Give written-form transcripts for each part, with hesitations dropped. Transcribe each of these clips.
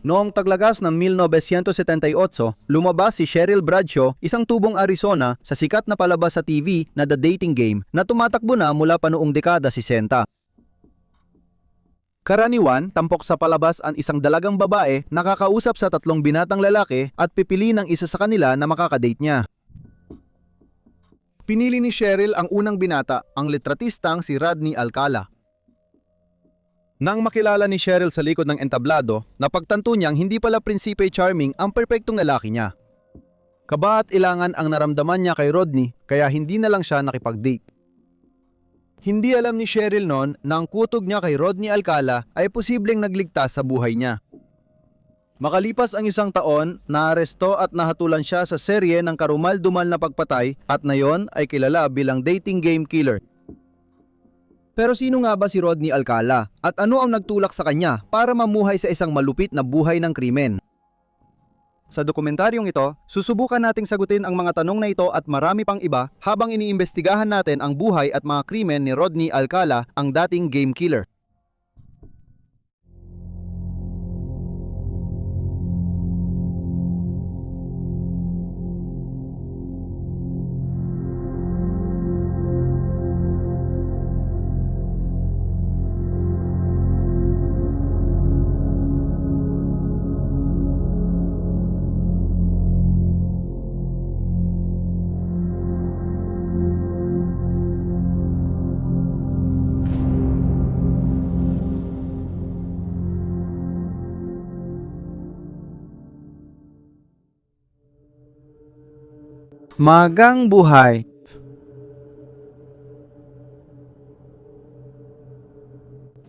Noong taglagas ng 1978, lumabas si Cheryl Bradshaw, isang tubong Arizona, sa sikat na palabas sa TV na The Dating Game na tumatakbo na mula pa noong dekada 60. Karaniwan, tampok sa palabas ang isang dalagang babae na kakausap sa tatlong binatang lalaki at pipili ng isa sa kanila na makakadate niya. Pinili ni Cheryl ang unang binata, ang litratistang si Rodney Alcala. Nang makilala ni Cheryl sa likod ng entablado, napagtanto niyang hindi pala prinsipe charming ang perpektong lalaki niya. Kaba at ilangan ang naramdaman niya kay Rodney kaya hindi na lang siya nakipag-date. Hindi alam ni Cheryl noon na ang kutob niya kay Rodney Alcala ay posibleng nagligtas sa buhay niya. Makalipas ang isang taon, naaresto at nahatulan siya sa serye ng karumal-dumal na pagpatay at nayon ay kilala bilang dating game killer. Pero sino nga ba si Rodney Alcala at ano ang nagtulak sa kanya para mamuhay sa isang malupit na buhay ng krimen? Sa dokumentaryong ito, susubukan nating sagutin ang mga tanong na ito at marami pang iba habang iniimbestigahan natin ang buhay at mga krimen ni Rodney Alcala, ang dating game killer. Magang buhay.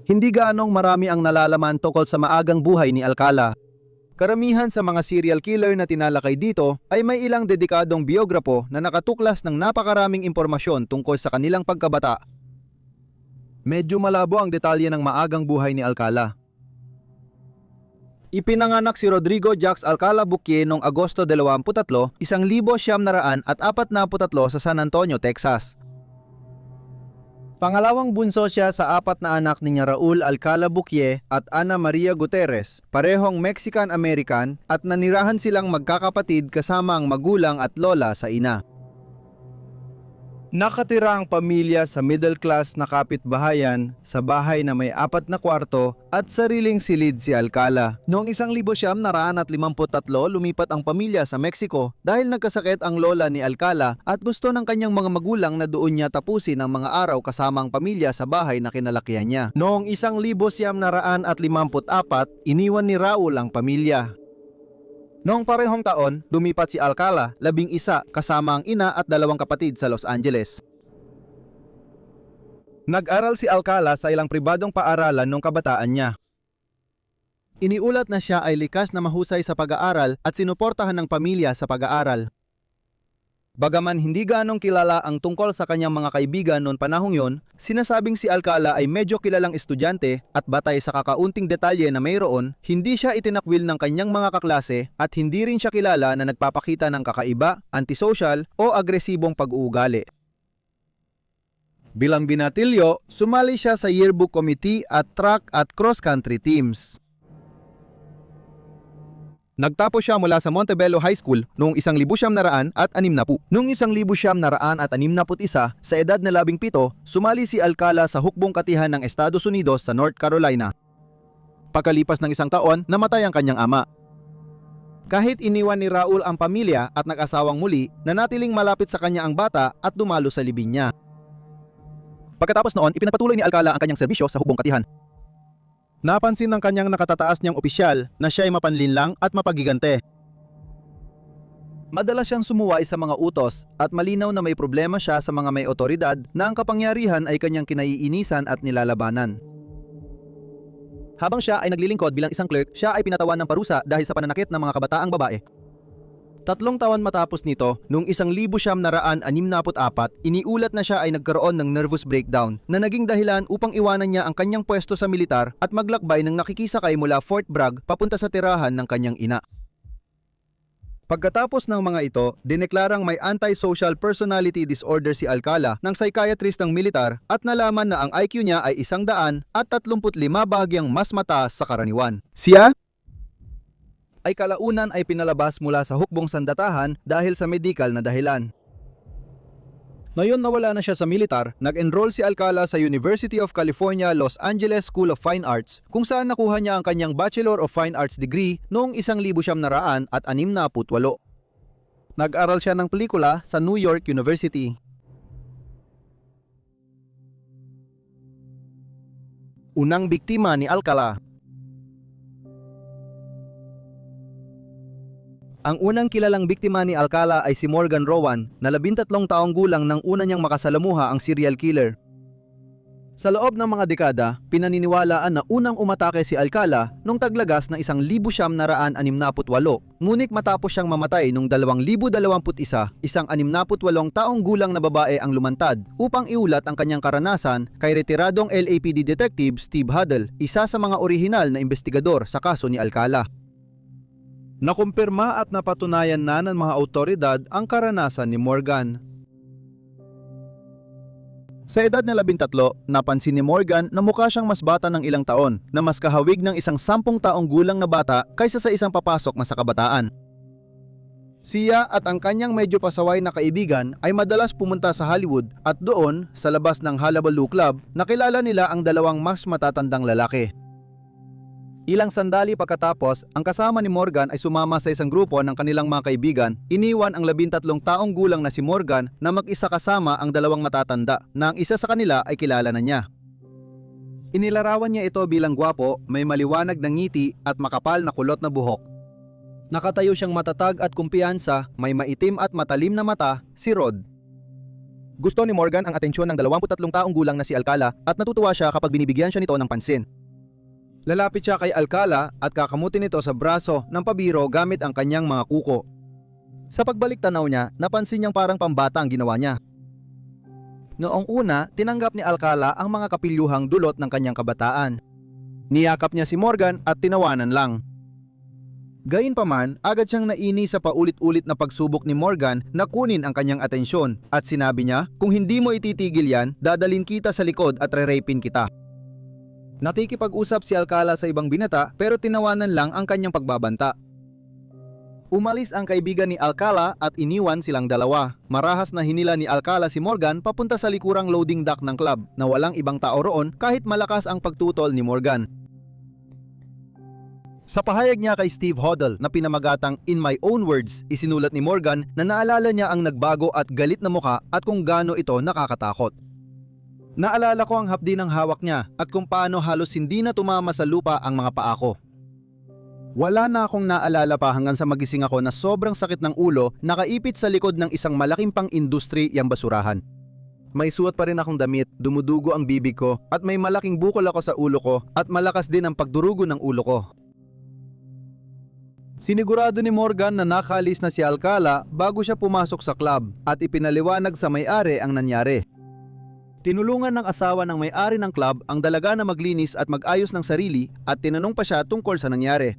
Hindi gaanong marami ang nalalaman tungkol sa maagang buhay ni Alcala. Karamihan sa mga serial killer na tinalakay dito ay may ilang dedikadong biograpo na nakatuklas ng napakaraming impormasyon tungkol sa kanilang pagkabata. Medyo malabo ang detalye ng maagang buhay ni Alcala. Ipinanganak si Rodrigo Jax Alcala Buquie noong Agosto 23, 1943 sa San Antonio, Texas. Pangalawang bunso siya sa apat na anak ni Raul Alcala Buquie at Ana Maria Gutierrez, parehong Mexican-American at nanirahan silang magkakapatid kasama ang magulang at lola sa ina. Nakatira ang pamilya sa middle class na kapitbahayan sa bahay na may 4 na kwarto at sariling silid si Alcala. Noong 1953, lumipat ang pamilya sa Mexico dahil nagkasakit ang lola ni Alcala at gusto ng kanyang mga magulang na doon niya tapusin ang mga araw kasama ang pamilya sa bahay na kinalakihan niya. Noong 1954, iniwan ni Raul ang pamilya. Noong parehong taon, lumipat si Alcala, 11 kasama ang ina at 2 kapatid sa Los Angeles. Nag-aral si Alcala sa ilang pribadong paaralan noong kabataan niya. Iniulat na siya ay likas na mahusay sa pag-aaral at sinuportahan ng pamilya sa pag-aaral. Bagaman hindi ganong kilala ang tungkol sa kanyang mga kaibigan noon panahong yon, sinasabing si Alcala ay medyo kilalang estudyante at batay sa kakaunting detalye na mayroon, hindi siya itinakwil ng kanyang mga kaklase at hindi rin siya kilala na nagpapakita ng kakaiba, antisocial o agresibong pag-uugali. Bilang binatilyo, sumali siya sa yearbook committee at track at cross-country teams. Nagtapos siya mula sa Montebello High School noong 1960. Noong 1961, sa edad na 17, sumali si Alcala sa hukbong katihan ng Estados Unidos sa North Carolina. Pagkalipas ng isang taon, namatay ang kanyang ama. Kahit iniwan ni Raul ang pamilya at nag-asawang muli, nanatiling malapit sa kanya ang bata at dumalo sa libing niya. Pagkatapos noon, ipinagpatuloy ni Alcala ang kanyang serbisyo sa hukbong katihan. Napansin ng kanyang nakatataas niyang opisyal na siya ay mapanlinlang at mapagigante. Madalas siyang sumuway sa mga utos at malinaw na may problema siya sa mga may otoridad na ang kapangyarihan ay kanyang kinaiinisan at nilalabanan. Habang siya ay naglilingkod bilang isang clerk, siya ay pinatawan ng parusa dahil sa pananakit ng mga kabataang babae. 3 taon matapos nito, noong 1964, iniulat na siya ay nagkaroon ng nervous breakdown na naging dahilan upang iwanan niya ang kanyang pwesto sa militar at maglakbay ng nakikisakay mula Fort Bragg papunta sa tirahan ng kanyang ina. Pagkatapos ng mga ito, dineklarang may antisocial personality disorder si Alcala ng psychiatrist ng militar at nalaman na ang IQ niya ay 135 bahagyang mas mataas sa karaniwan. Siya ay kalaunan ay pinalabas mula sa hukbong sandatahan dahil sa medikal na dahilan. Ngayon nawala na siya sa militar, nag-enroll si Alcala sa University of California, Los Angeles School of Fine Arts kung saan nakuha niya ang kanyang Bachelor of Fine Arts degree noong 1968. Nag-aral siya ng pelikula sa New York University. Unang biktima ni Alcala. Ang unang kilalang biktima ni Alcala ay si Morgan Rowan na 13 taong gulang nang una niyang makasalamuha ang serial killer. Sa loob ng mga dekada, pinaniniwalaan na unang umatake si Alcala nung taglagas ng 1968, ngunit matapos siyang mamatay noong 2021, isang 68 taong gulang na babae ang lumantad upang iulat ang kanyang karanasan kay retiradong LAPD Detective Steve Huddle, isa sa mga orihinal na investigador sa kaso ni Alcala. Nakumpirma at napatunayan na ng mga awtoridad ang karanasan ni Morgan. Sa edad na 13, napansin ni Morgan na mukha siyang mas bata ng ilang taon na mas kahawig ng isang 10 taong gulang na bata kaysa sa isang papasok na sa kabataan. Siya at ang kanyang medyo pasaway na kaibigan ay madalas pumunta sa Hollywood at doon, sa labas ng Hullabaloo Club, nakilala nila ang dalawang mas matatandang lalaki. Ilang sandali pagkatapos, ang kasama ni Morgan ay sumama sa isang grupo ng kanilang mga kaibigan. Iniwan ang 13 taong gulang na si Morgan na mag-isa kasama ang dalawang matatanda na ang isa sa kanila ay kilala na niya. Inilarawan niya ito bilang gwapo, may maliwanag na ngiti at makapal na kulot na buhok. Nakatayo siyang matatag at kumpiyansa, may maitim at matalim na mata, si Rod. Gusto ni Morgan ang atensyon ng 23 taong gulang na si Alcala at natutuwa siya kapag binibigyan siya nito ng pansin. Lalapit siya kay Alcala at kakamutin ito sa braso ng pabiro gamit ang kanyang mga kuko. Sa pagbalik tanaw niya, napansin niyang parang pambata ang ginawa niya. Noong una, tinanggap ni Alcala ang mga kapilyuhang dulot ng kanyang kabataan. Niyakap niya si Morgan at tinawanan lang. Gayunpaman, agad siyang naini sa paulit-ulit na pagsubok ni Morgan na kunin ang kanyang atensyon at sinabi niya, kung hindi mo ititigil yan, dadalin kita sa likod at re-rapin kita. Nakikipag-usap si Alcala sa ibang binata pero tinawanan lang ang kanyang pagbabanta. Umalis ang kaibigan ni Alcala at iniwan silang dalawa. Marahas na hinila ni Alcala si Morgan papunta sa likurang loading dock ng club na walang ibang tao roon kahit malakas ang pagtutol ni Morgan. Sa pahayag niya kay Steve Huddle na pinamagatang In My Own Words, isinulat ni Morgan na naalala niya ang nagbago at galit na mukha at kung gaano ito nakakatakot. Naalala ko ang hapdi ng hawak niya at kung paano halos hindi na tumama sa lupa ang mga paa ko. Wala na akong naalala pa hanggang sa magising ako na sobrang sakit ng ulo nakaipit sa likod ng isang malaking pang-industry yang basurahan. May suot pa rin akong damit, dumudugo ang bibig ko at may malaking bukol ako sa ulo ko at malakas din ang pagdurugo ng ulo ko. Sinigurado ni Morgan na nakalis na si Alcala bago siya pumasok sa club at ipinaliwanag sa may-ari ang nangyari. Tinulungan ng asawa ng may-ari ng club ang dalaga na maglinis at mag-ayos ng sarili at tinanong pa siya tungkol sa nangyari.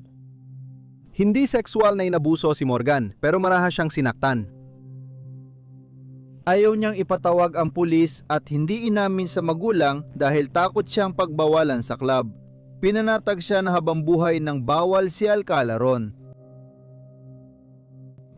Hindi sexual na inabuso si Morgan pero marahas siyang sinaktan. Ayaw niyang ipatawag ang pulis at hindi inamin sa magulang dahil takot siyang pagbawalan sa club. Pinanatag siya na habang buhay ng bawal si Alcala ron.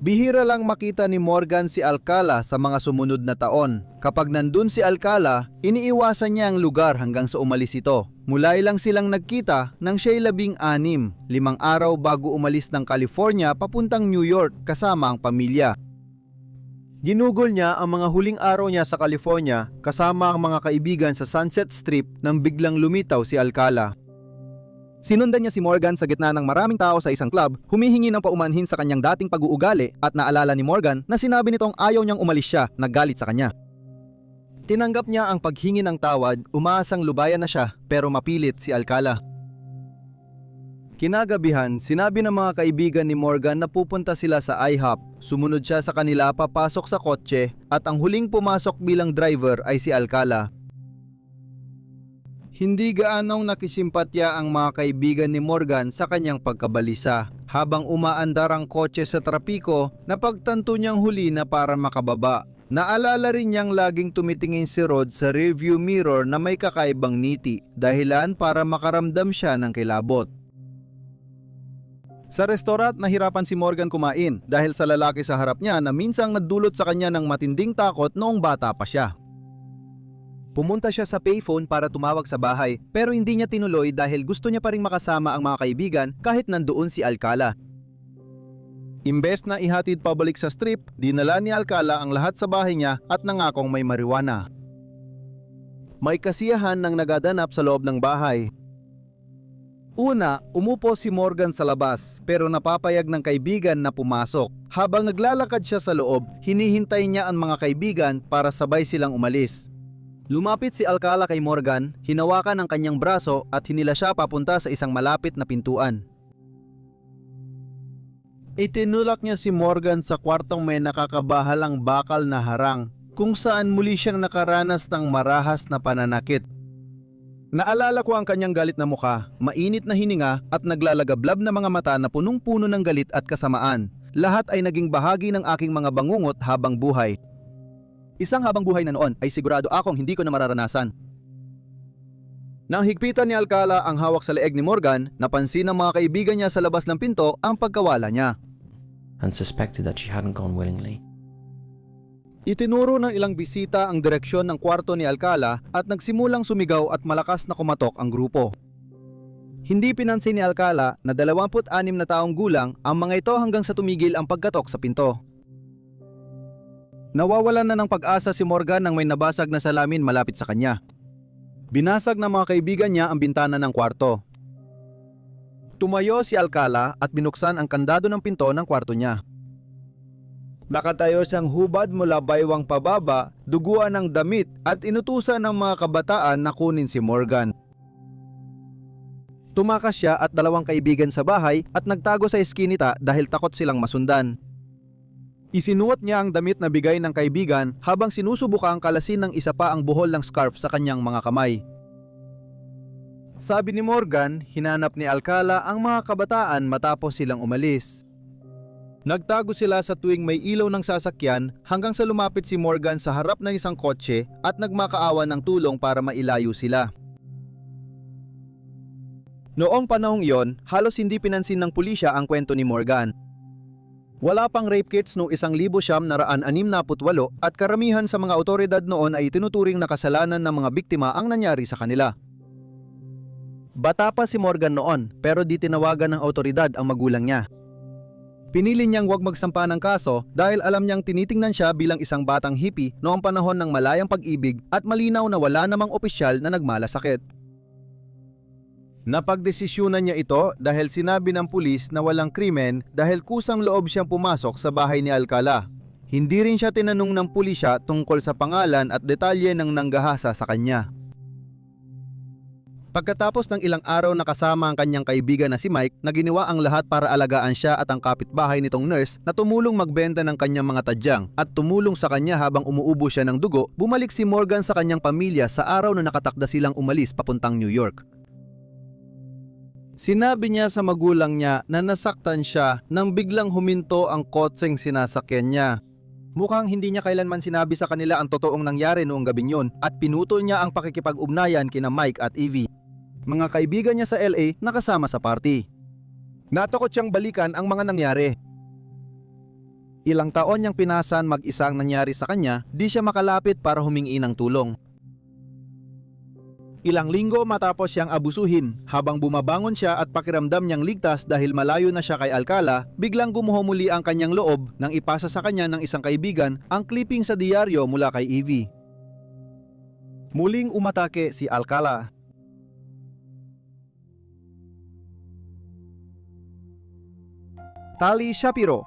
Bihira lang makita ni Morgan si Alcala sa mga sumunod na taon. Kapag nandun si Alcala, iniiwasan niya ang lugar hanggang sa umalis ito. Mulay lang silang nagkita nang siya'y 16, 5 araw bago umalis ng California papuntang New York kasama ang pamilya. Ginugol niya ang mga huling araw niya sa California kasama ang mga kaibigan sa Sunset Strip nang biglang lumitaw si Alcala. Sinundan niya si Morgan sa gitna ng maraming tao sa isang club, humihingi ng paumanhin sa kanyang dating pag-uugali at naalala ni Morgan na sinabi nitong ayaw niyang umalis siya, naggalit sa kanya. Tinanggap niya ang paghingi ng tawad, umaasang lubayan na siya pero mapilit si Alcala. Kinagabihan, sinabi ng mga kaibigan ni Morgan na pupunta sila sa IHOP. Sumunod siya sa kanila papasok sa kotse at ang huling pumasok bilang driver ay si Alcala. Hindi gaanong nakisimpatya ang mga kaibigan ni Morgan sa kanyang pagkabalisa. Habang umaandar ang kotse sa trapiko, napagtanto niyang huli na para makababa. Naalala rin niyang laging tumitingin si Rod sa rearview mirror na may kakaibang ngiti, dahilan para makaramdam siya ng kilabot. Sa restaurant, nahirapan si Morgan kumain dahil sa lalaki sa harap niya na minsang nagdulot sa kanya ng matinding takot noong bata pa siya. Pumunta siya sa payphone para tumawag sa bahay pero hindi niya tinuloy dahil gusto niya pa ring makasama ang mga kaibigan kahit nandoon si Alcala. Imbes na ihatid pabalik sa strip, dinala ni Alcala ang lahat sa bahay niya at nangakong may marijuana. May kasiyahan ng nagaganap sa loob ng bahay. Una, umupo si Morgan sa labas pero napapayag ng kaibigan na pumasok. Habang naglalakad siya sa loob, hinihintay niya ang mga kaibigan para sabay silang umalis. Lumapit si Alcala kay Morgan, hinawakan ang kanyang braso at hinila siya papunta sa isang malapit na pintuan. Itinulak niya si Morgan sa kwartong may nakakabahalang bakal na harang kung saan muli siyang nakaranas ng marahas na pananakit. Naalala ko ang kanyang galit na mukha, mainit na hininga at naglalagablab na mga mata na punong-puno ng galit at kasamaan. Lahat ay naging bahagi ng aking mga bangungot habang buhay. Isang habang buhay na noon ay sigurado akong hindi ko na mararanasan. Nang higpitan ni Alcala ang hawak sa leeg ni Morgan, napansin ng mga kaibigan niya sa labas ng pinto ang pagkawala niya. And suspected that she hadn't gone willingly. Itinuro ng ilang bisita ang direksyon ng kwarto ni Alcala at nagsimulang sumigaw at malakas na kumatok ang grupo. Hindi pinansin ni Alcala na 26 na taong gulang ang mga ito hanggang sa tumigil ang pagkatok sa pinto. Nawawalan na ng pag-asa si Morgan nang may nabasag na salamin malapit sa kanya. Binasag ng mga kaibigan niya ang bintana ng kwarto. Tumayo si Alcala at binuksan ang kandado ng pinto ng kwarto niya. Nakatayo siyang hubad mula baywang pababa, duguan ng damit at inutusan ng mga kabataan na kunin si Morgan. Tumakas siya at 2 kaibigan sa bahay at nagtago sa eskinita dahil takot silang masundan. Isinuot niya ang damit na bigay ng kaibigan habang sinusubukang kalasin ng isa pa ang buhol ng scarf sa kanyang mga kamay. Sabi ni Morgan, hinanap ni Alcala ang mga kabataan matapos silang umalis. Nagtago sila sa tuwing may ilaw ng sasakyan hanggang sa lumapit si Morgan sa harap ng isang kotse at nagmakaawa ng tulong para mailayo sila. Noong panahong iyon, halos hindi pinansin ng pulisya ang kwento ni Morgan. Wala pang rape kits noong 1968 at karamihan sa mga otoridad noon ay tinuturing na kasalanan ng mga biktima ang nangyari sa kanila. Bata pa si Morgan noon pero di tinawagan ng otoridad ang magulang niya. Pinili niyang huwag magsampa ng kaso dahil alam niyang tinitingnan siya bilang isang batang hippie noong panahon ng malayang pag-ibig at malinaw na wala namang opisyal na nagmalasakit. Napagdesisyonan niya ito dahil sinabi ng pulis na walang krimen dahil kusang loob siyang pumasok sa bahay ni Alcala. Hindi rin siya tinanong ng pulisya tungkol sa pangalan at detalye ng nanggahasa sa kanya. Pagkatapos ng ilang araw na kasama ang kanyang kaibigan na si Mike, na ginawa ang lahat para alagaan siya at ang kapitbahay nitong nurse na tumulong magbenta ng kanyang mga tadyang at tumulong sa kanya habang umuubo siya ng dugo, bumalik si Morgan sa kanyang pamilya sa araw na nakatakda silang umalis papuntang New York. Sinabi niya sa magulang niya na nasaktan siya nang biglang huminto ang kotseng sinasakyan niya. Mukhang hindi niya kailanman sinabi sa kanila ang totoong nangyari noong gabing yun at pinutol niya ang pakikipag-ugnayan kina Mike at Evie, mga kaibigan niya sa LA na kasama sa party. Natakot siyang balikan ang mga nangyari. Ilang taon niyang pinasan mag-isa ang nangyari sa kanya, di siya makalapit para humingi ng tulong. Ilang linggo matapos siyang abusuhin, habang bumabangon siya at pakiramdam niyang ligtas dahil malayo na siya kay Alcala, biglang gumuho muli ang kanyang loob nang ipasa sa kanya ng isang kaibigan ang clipping sa diaryo mula kay Evie. Muling umatake si Alcala. Tali Shapiro.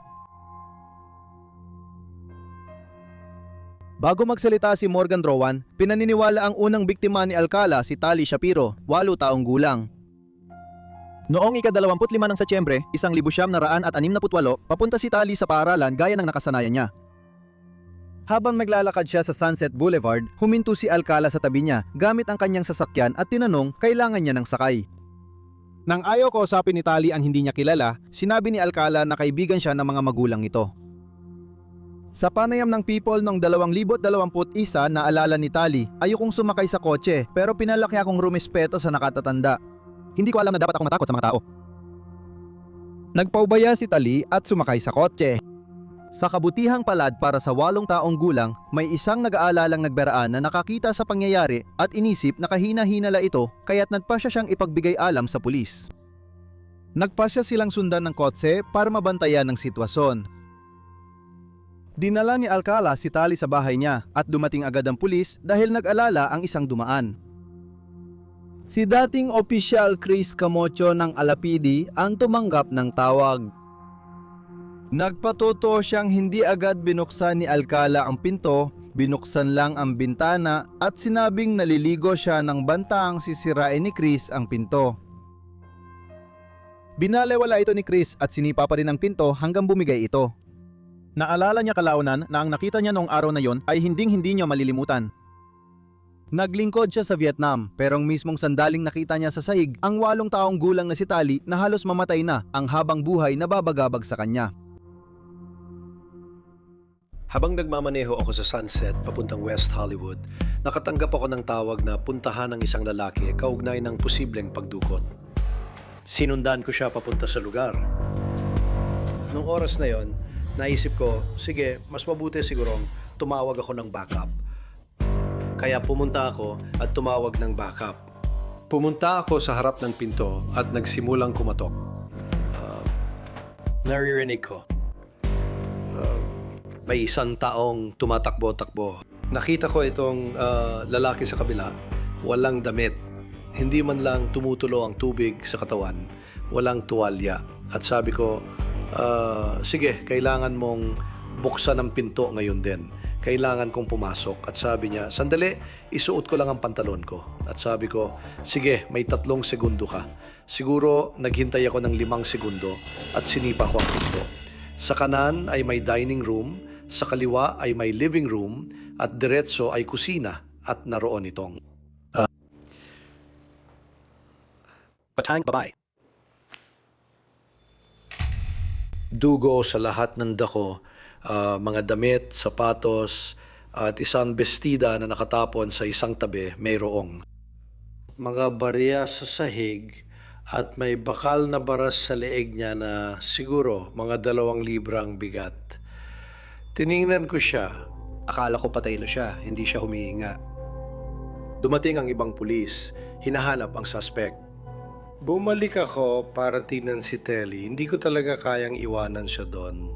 Bago magsalita si Morgan Rowan, pinaniniwala ang unang biktima ni Alcala si Tali Shapiro, 8 taong gulang. Noong ika-25 ng Setyembre, 1968, papunta si Tali sa paaralan gaya ng nakasanayan niya. Habang maglalakad siya sa Sunset Boulevard, huminto si Alcala sa tabi niya gamit ang kanyang sasakyan at tinanong kailangan niya ng sakay. Nang ayaw kausapin ni Tali ang hindi niya kilala, sinabi ni Alcala na kaibigan siya ng mga magulang nito. Sa panayam ng People noong 2021, naalala ni Tali, ayokong sumakay sa kotse pero pinalaki akong rumispeto sa nakatatanda. Hindi ko alam na dapat akong matakot sa mga tao. Nagpaubaya si Tali at sumakay sa kotse. Sa kabutihang palad para sa 8 taong gulang, may isang nag-aalalang nagberaan na nakakita sa pangyayari at inisip na kahina-hinala ito kaya't nagpasya siyang ipagbigay alam sa pulis. Nagpasya silang sundan ng kotse para mabantayan ang sitwasyon. Dinala ni Alcala si Tali sa bahay niya at dumating agad ang pulis dahil nag-alala ang isang dumaan. Si dating opisyal Chris Camacho ng Alapidi ang tumanggap ng tawag. Nagpatuto siyang hindi agad binuksan ni Alcala ang pinto, binuksan lang ang bintana at sinabing naliligo siya ng bantaang sisirain ni Chris ang pinto. Binalewala ito ni Chris at sinipa pa rin ang pinto hanggang bumigay ito. Naalala niya kalaunan na ang nakita niya noong araw na yon ay hinding-hindi niya malilimutan. Naglingkod siya sa Vietnam pero ang mismong sandaling nakita niya sa sahig ang 8 taong gulang na si Tali na halos mamatay na ang habang buhay na babagabag sa kanya. Habang nagmamaneho ako sa Sunset papuntang West Hollywood, nakatanggap ako ng tawag na puntahan ng isang lalaki kaugnay ng posibleng pagdukot. Sinundan ko siya papunta sa lugar. Noong oras na yon, naisip ko, sige, mas mabuti sigurong tumawag ako ng backup. Kaya pumunta ako at tumawag ng backup. Pumunta ako sa harap ng pinto at nagsimulang kumatok. Naririnig ko. May isang taong tumatakbo-takbo. Nakita ko itong lalaki sa kabila, walang damit. Hindi man lang tumutulo ang tubig sa katawan, walang tuwalya. At sabi ko, sige, kailangan mong buksan ang pinto ngayon din. Kailangan kong pumasok. At sabi niya, sandali, isuot ko lang ang pantalon ko. At sabi ko, sige, may 3 segundo ka. Siguro naghintay ako ng 5 segundo at sinipa ko ang pinto. Sa kanan ay may dining room, sa kaliwa ay may living room, at diretso ay kusina at naroon itong patang babae. Dugo sa lahat ng dako, mga damit, sapatos, at isang bestida na nakatapon sa isang tabi mayroong mga barya sa sahig at may bakal na baras sa leeg niya na siguro mga 2 libra ang bigat. Tiningnan ko siya. Akala ko patay na siya, hindi siya humihinga. Dumating ang ibang pulis, hinahanap ang suspect. Bumalik ako para tingnan si Telly. Hindi ko talaga kayang iwanan siya doon.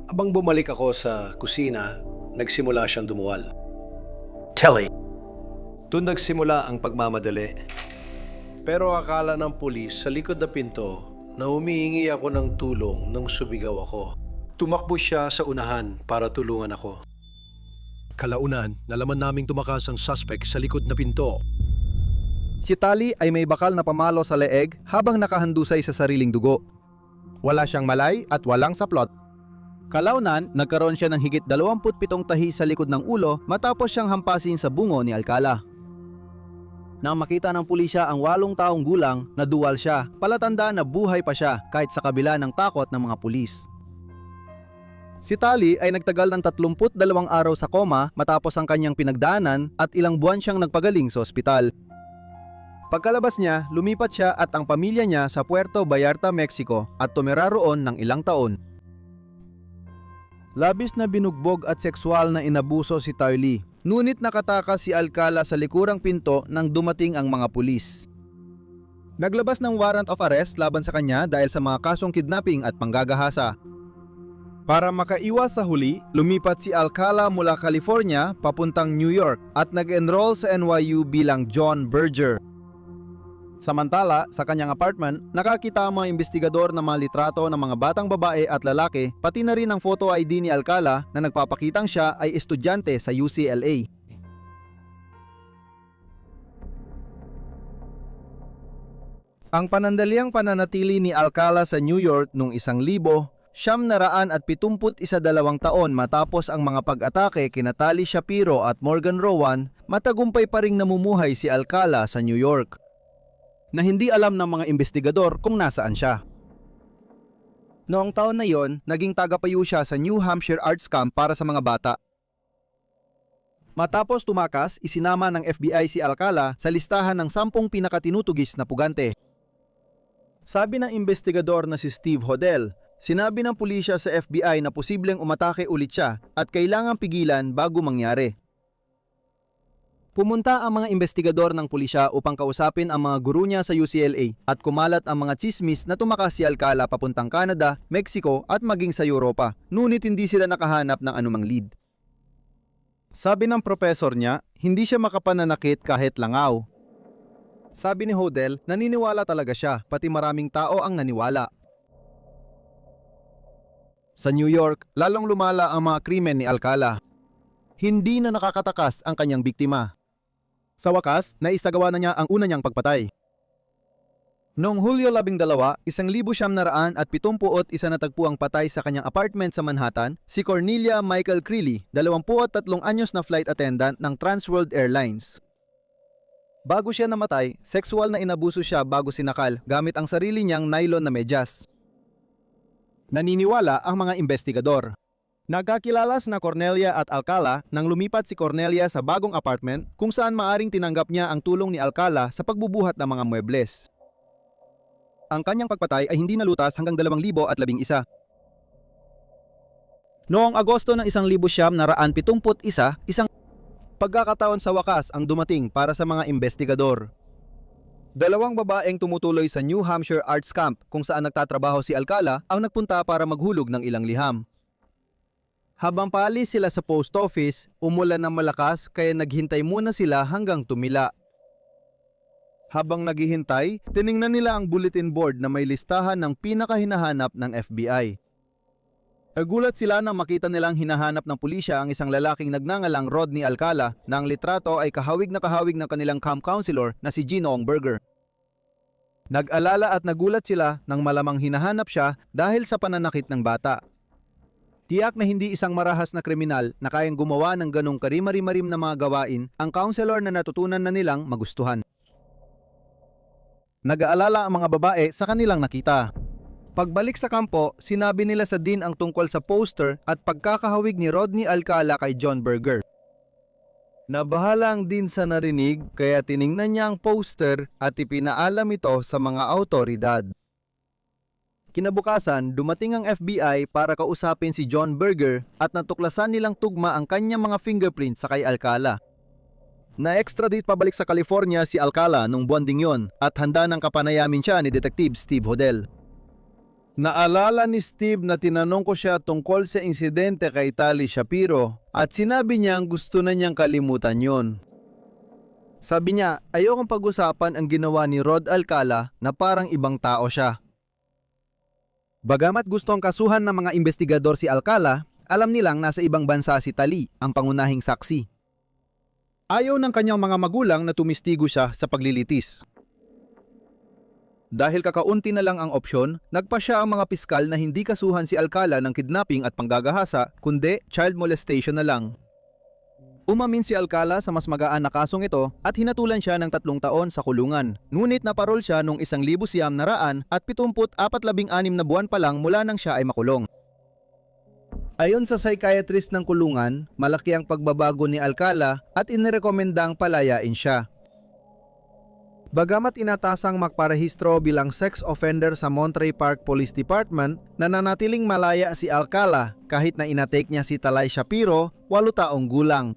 Abang bumalik ako sa kusina, nagsimula siyang dumuwal. Telly. Doon nagsimula ang pagmamadali. Pero akala ng pulis sa likod na pinto na humihingi ako ng tulong nung sumigaw ako. Tumakbo siya sa unahan para tulungan ako. Kalaunan, nalaman naming tumakas ang suspect sa likod na pinto. Si Tali ay may bakal na pamalo sa leeg habang nakahandusay sa sariling dugo. Wala siyang malay at walang saplot. Kalaunan, nagkaroon siya ng higit 27 tahi sa likod ng ulo matapos siyang hampasin sa bungo ni Alcala. Nang makita ng pulisya ang 8 taong gulang, naduwal siya, palatandaan na buhay pa siya kahit sa kabila ng takot ng mga pulis. Si Tali ay nagtagal ng 32 araw sa koma matapos ang kanyang pinagdaanan at ilang buwan siyang nagpagaling sa ospital. Pagkalabas niya, lumipat siya at ang pamilya niya sa Puerto Vallarta, Mexico at tumira roon ng ilang taon. Labis na binugbog at sexual na inabuso si Tali. Ngunit nakatakas si Alcala sa likurang pinto nang dumating ang mga pulis. Naglabas ng warrant of arrest laban sa kanya dahil sa mga kasong kidnapping at panggagahasa. Para makaiwas sa huli, lumipat si Alcala mula California papuntang New York at nag-enroll sa NYU bilang John Berger. Samantala, sa kanyang apartment, nakakita ang mga investigador ng mga litrato ng mga batang babae at lalaki, pati na rin ang photo ID ni Alcala na nagpapakitang siya ay estudyante sa UCLA. Ang panandaliang pananatili ni Alcala sa New York noong 1971 taon matapos ang mga pag-atake kina Tali Shapiro at Morgan Rowan, matagumpay pa ring namumuhay si Alcala sa New York, na hindi alam ng mga investigador kung nasaan siya. Noong taon na yon, naging tagapayo siya sa New Hampshire Arts Camp para sa mga bata. Matapos tumakas, isinama ng FBI si Alcala sa listahan ng 10 pinakatinutugis na pugante. Sabi ng investigador na si Steve Hodel, sinabi ng pulisya sa FBI na posibleng umatake ulit siya at kailangang pigilan bago mangyari. Pumunta ang mga investigador ng pulisya upang kausapin ang mga guru niya sa UCLA at kumalat ang mga tsismis na tumakas si Alcala papuntang Canada, Mexico at maging sa Europa, ngunit hindi sila nakahanap ng anumang lead. Sabi ng professor niya, hindi siya makapananakit kahit langaw. Sabi ni Hodel, naniniwala talaga siya, pati maraming tao ang naniwala. Sa New York, lalong lumala ang mga krimen ni Alcala. Hindi na nakakatakas ang kanyang biktima. Sa wakas, naisagawa na niya ang una niyang pagpatay. Noong Hulyo 12, 1971 natagpuang patay sa kanyang apartment sa Manhattan si Cornelia Michael Creeley, 23 anyos na flight attendant ng Transworld Airlines. Bago siya namatay, sexual na inabuso siya bago sinakal gamit ang sarili niyang nylon na medyas. Naniniwala ang mga investigador. Nagkakilala na Cornelia at Alcala nang lumipat si Cornelia sa bagong apartment kung saan maaring tinanggap niya ang tulong ni Alcala sa pagbubuhat ng mga muebles. Ang kanyang pagpatay ay hindi nalutas hanggang 2011. Noong Agosto ng 1971, isang pagkakataon sa wakas ang dumating para sa mga investigador. 2 babaeng tumutuloy sa New Hampshire Arts Camp kung saan nagtatrabaho si Alcala ang nagpunta para maghulog ng ilang liham. Habang paalis sila sa post office, umulan ng malakas kaya naghintay muna sila hanggang tumila. Habang naghihintay, tiningnan nila ang bulletin board na may listahan ng pinakahinahanap ng FBI. Nagulat sila nang makita nilang hinahanap ng pulisya ang isang lalaking nagngangalang Rodney Alcala na ang litrato ay kahawig ng kanilang camp counselor na si Ginoong Berger. Nag-alala at nagulat sila nang malamang hinahanap siya dahil sa pananakit ng bata. Tiyak na hindi isang marahas na kriminal na kayang gumawa ng ganong karimari-marim na mga gawain ang counselor na natutunan na nilang magustuhan. Nag-aalala ang mga babae sa kanilang nakita. Pagbalik sa kampo, sinabi nila sa dean ang tungkol sa poster at pagkakahawig ni Rodney Alcala kay John Berger. Nabahala ang dean sa narinig kaya tiningnan niya ang poster at ipinaalam ito sa mga awtoridad. Kinabukasan, dumating ang FBI para kausapin si John Berger at natuklasan nilang tugma ang kanyang mga fingerprints sa kay Alcala. Na-extradite pabalik sa California si Alcala nung buwan ding yon at handa ng kapanayamin siya ni Detective Steve Hodel. Naalala ni Steve na tinanong ko siya tungkol sa insidente kay Tali Shapiro at sinabi niya gusto na niyang kalimutan yon. Sabi niya, ayokong pag-usapan ang ginawa ni Rod Alcala na parang ibang tao siya. Bagamat gustong kasuhan ng mga investigador si Alcala, alam nilang nasa ibang bansa si Tali, ang pangunahing saksi. Ayaw ng kanyang mga magulang na tumistigo siya sa paglilitis. Dahil kakaunti na lang ang opsyon, nagpasya ang mga piskal na hindi kasuhan si Alcala ng kidnapping at panggagahasa, kundi child molestation na lang. Umamin si Alcala sa mas magaan na kasong ito at hinatulan siya ng 3 taon sa kulungan. Ngunit naparol siya noong 1974 na buwan pa lang mula nang siya ay makulong. Ayon sa psychiatrist ng kulungan, malaki ang pagbabago ni Alcala at inirekomendang palayain siya. Bagamat inatasang magparehistro bilang sex offender sa Monterey Park Police Department, nananatiling malaya si Alcala kahit na inatake niya si Talay Shapiro, 8 taong gulang.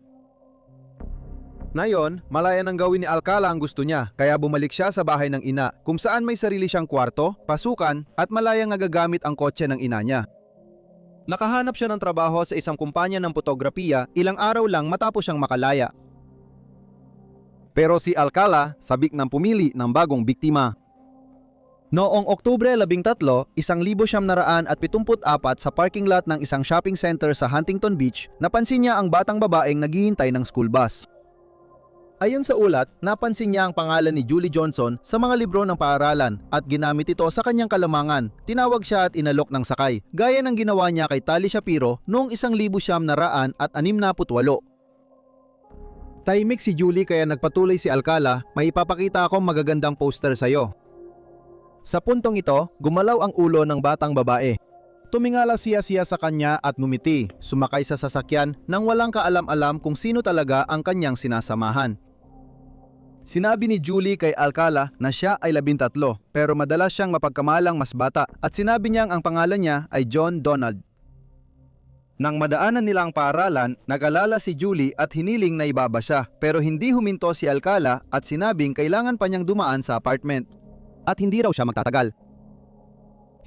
Ngayon, malaya nang gawin ni Alcala ang gusto niya, kaya bumalik siya sa bahay ng ina kung saan may sarili siyang kwarto, pasukan at malayang nagagamit ang kotse ng ina niya. Nakahanap siya ng trabaho sa isang kumpanya ng fotografiya ilang araw lang matapos siyang makalaya. Pero si Alcala sabik ng pumili ng bagong biktima. Noong Oktubre 13, 1974 sa parking lot ng isang shopping center sa Huntington Beach, napansin niya ang batang babaeng naghihintay ng school bus. Ayon sa ulat, napansin niya ang pangalan ni Julie Johnson sa mga libro ng paaralan at ginamit ito sa kanyang kalamangan. Tinawag siya at inalok ng sakay, gaya ng ginawa niya kay Tali Shapiro noong 1968. Tahimik si Julie kaya nagpatuloy si Alcala, may ipapakita akong magagandang poster sa'yo. Sa puntong ito, gumalaw ang ulo ng batang babae. Tumingala siya sa kanya at ngumiti, sumakay sa sasakyan nang walang kaalam-alam kung sino talaga ang kanyang sinasamahan. Sinabi ni Julie kay Alcala na siya ay 13 pero madalas siyang mapagkamalang mas bata at sinabi niyang ang pangalan niya ay John Donald. Nang madaanan nila ang paaralan, nag-alala si Julie at hiniling na ibaba siya pero hindi huminto si Alcala at sinabing kailangan pa niyang dumaan sa apartment at hindi raw siya magtatagal.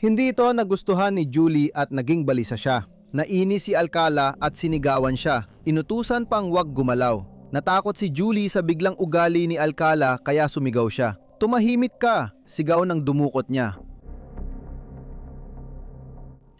Hindi ito nagustuhan ni Julie at naging balisa siya. Nainis si Alcala at sinigawan siya. Inutusan pang wag gumalaw. Natakot si Julie sa biglang ugali ni Alcala kaya sumigaw siya. "Tumahimik ka!" sigaw ng dumukot niya.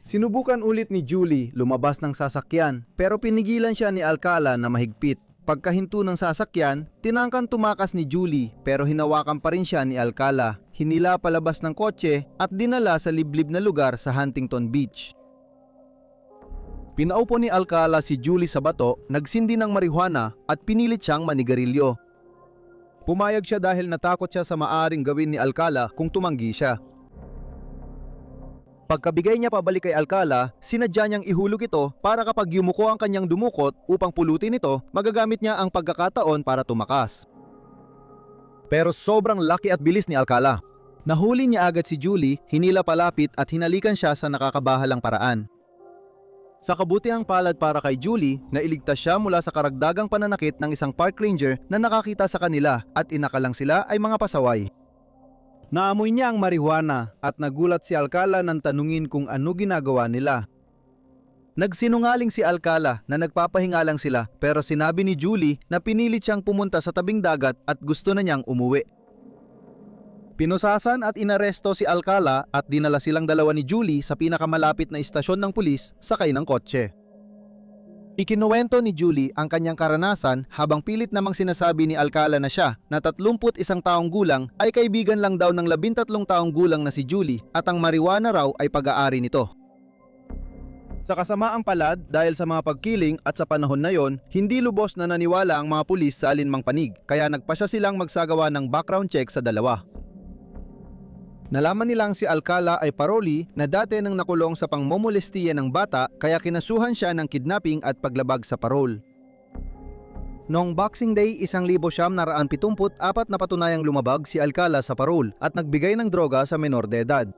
Sinubukan ulit ni Julie lumabas ng sasakyan pero pinigilan siya ni Alcala na mahigpit. Pagkahinto ng sasakyan, tinangkan tumakas ni Julie pero hinawakan pa rin siya ni Alcala. Hinila palabas ng kotse at dinala sa liblib na lugar sa Huntington Beach. Pinaupo ni Alcala si Julie sa bato, nagsindi ng marijuana at pinilit siyang manigarilyo. Pumayag siya dahil natakot siya sa maaring gawin ni Alcala kung tumanggi siya. Pagkabigay niya pabalik kay Alcala, sinadya niyang ihulog ito para kapag yumuko ang kanyang dumukot upang pulutin ito, magagamit niya ang pagkakataon para tumakas. Pero sobrang laki at bilis ni Alcala. Nahuli niya agad si Julie, hinila palapit at hinalikan siya sa nakakabahalang paraan. Sa kabutihang palad para kay Julie, nailigtas siya mula sa karagdagang pananakit ng isang park ranger na nakakita sa kanila at inakalang sila ay mga pasaway. Naamoy niya ang marijuana at nagulat si Alcala nang tanungin kung ano ginagawa nila. Nagsinungaling si Alcala na nagpapahinga lang sila pero sinabi ni Julie na pinilit siyang pumunta sa tabing dagat at gusto na niyang umuwi. Pinusasan at inaresto si Alcala at dinala silang dalawa ni Julie sa pinakamalapit na istasyon ng pulis sakay ng kotse. Ikinuwento ni Julie ang kanyang karanasan habang pilit namang sinasabi ni Alcala na siya na 31 taong gulang ay kaibigan lang daw ng 13 taong gulang na si Julie at ang marijuana raw ay pag-aari nito. Sa kasamaang palad dahil sa mga pagkiling at sa panahon na yon, hindi lubos na naniwala ang mga pulis sa alinmang panig kaya nagpasya silang magsagawa ng background check sa dalawa. Nalaman nilang si Alcala ay paroli na dati nang nakulong sa pangmomolestiya ng bata kaya kinasuhan siya ng kidnapping at paglabag sa parol. Noong Boxing Day 1974 na patunayang lumabag si Alcala sa parol at nagbigay ng droga sa menor de edad.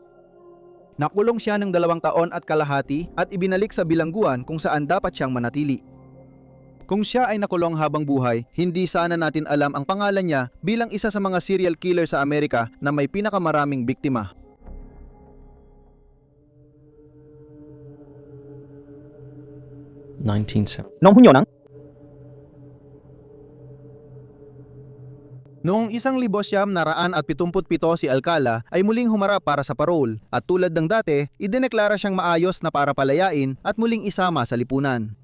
Nakulong siya ng 2 taon at kalahati at ibinalik sa bilangguan kung saan dapat siyang manatili. Kung siya ay nakulong habang buhay, hindi sana natin alam ang pangalan niya bilang isa sa mga serial killer sa Amerika na may pinakamaraming biktima. Noong Hunyo ng Noong 1977 si Alcala ay muling humarap para sa parol at tulad ng dati, idineklara siyang maayos na para palayain at muling isama sa lipunan.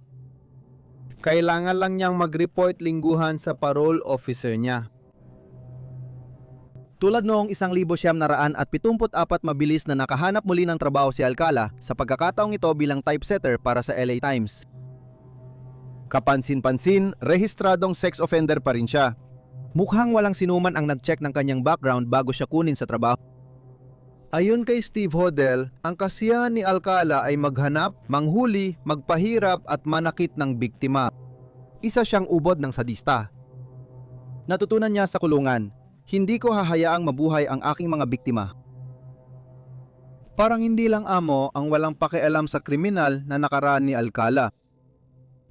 Kailangan lang niyang mag-report lingguhan sa parole officer niya. Tulad noong 1974 mabilis na nakahanap muli ng trabaho si Alcala sa pagkakataong ito bilang typesetter para sa LA Times. Kapansin-pansin, rehistradong sex offender pa rin siya. Mukhang walang sinuman ang nag-check ng kanyang background bago siya kunin sa trabaho. Ayon kay Steve Hodel, ang kasiyahan ni Alcala ay maghanap, manghuli, magpahirap at manakit ng biktima. Isa siyang ubod ng sadista. Natutunan niya sa kulungan, hindi ko hahayaang mabuhay ang aking mga biktima. Parang hindi lang amo ang walang pakialam sa kriminal na nakaraan ni Alcala.